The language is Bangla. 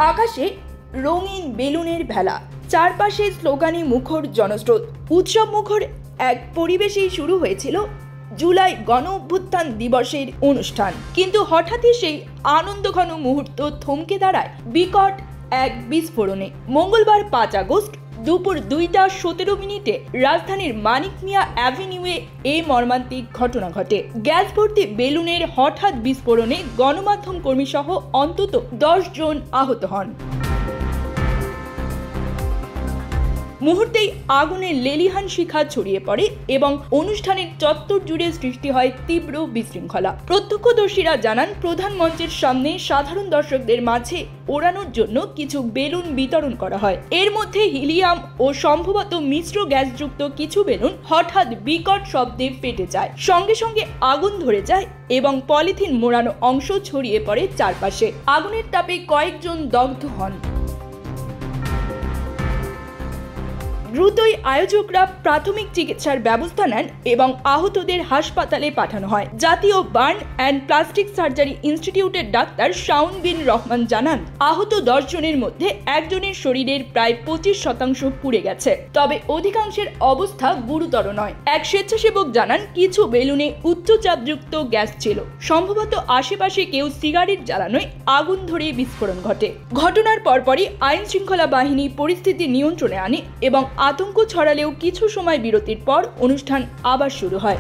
আকাশে রঙিন বেলুনের ভেলা, চারপাশে স্লোগানে মুখর জনস্রোত। উৎসব মুখর এক পরিবেশেই শুরু হয়েছিল জুলাই গণ অভ্যুত্থান দিবসের অনুষ্ঠান। কিন্তু হঠাৎই সেই আনন্দঘন মুহূর্ত থমকে দাঁড়ায় বিকট এক বিস্ফোরণে। মঙ্গলবার 5 আগস্ট দুপুর 2:17 রাজধানীর মানিক মিয়া অ্যাভিনিউয়ে এই মর্মান্তিক ঘটনা ঘটে। গ্যাস ভর্তি বেলুনের হঠাৎ বিস্ফোরণে গণমাধ্যম কর্মী সহ অন্তত 10 জন আহত হন। মুহূর্তেই আগুনের লেলিহান শিখা ছড়িয়ে পড়ে এবং অনুষ্ঠানের চত্বর জুড়ে সৃষ্টি হয় তীব্র বিশৃঙ্খলা। প্রত্যক্ষদর্শীরা জানান, প্রধান মঞ্চের সামনে সাধারণ দর্শকদের মাঝে ওড়ানোর জন্য কিছু বেলুন বিতরণ করা হয়। এর মধ্যে হিলিয়াম ও সম্ভবত মিশ্র গ্যাসযুক্ত কিছু বেলুন হঠাৎ বিকট শব্দে ফেটে যায়। সঙ্গে সঙ্গে আগুন ধরে যায় এবং পলিথিন মোড়ানো অংশ ছড়িয়ে পড়ে চারপাশে। আগুনের তাপে কয়েকজন দগ্ধ হন। দ্রুতই আয়োজকরা প্রাথমিক চিকিৎসার ব্যবস্থা নেন এবং আহতদের হাসপাতালে পাঠানো হয়। জাতীয় বার্ন অ্যান্ড প্লাস্টিক সার্জারি ইনস্টিটিউটের ডাক্তার শাওন বিন রহমান জানান, আহত 10 জনের মধ্যে একজনের শরীরের প্রায় 25% পুড়ে গেছে, তবে অধিকাংশের অবস্থা গুরুতর নয়। এক স্বেচ্ছাসেবক জানান, কিছু বেলুনে উচ্চচাপযুক্ত গ্যাস ছিল। সম্ভবত আশেপাশে কেউ সিগারেট জ্বালানোয় আগুন ধরে বিস্ফোরণ ঘটে। ঘটনার পরপরই আইন শৃঙ্খলা বাহিনী পরিস্থিতি নিয়ন্ত্রণে আনে এবং আতঙ্ক ছড়ালেও কিছু সময় বিরতির পর অনুষ্ঠান আবার শুরু হয়।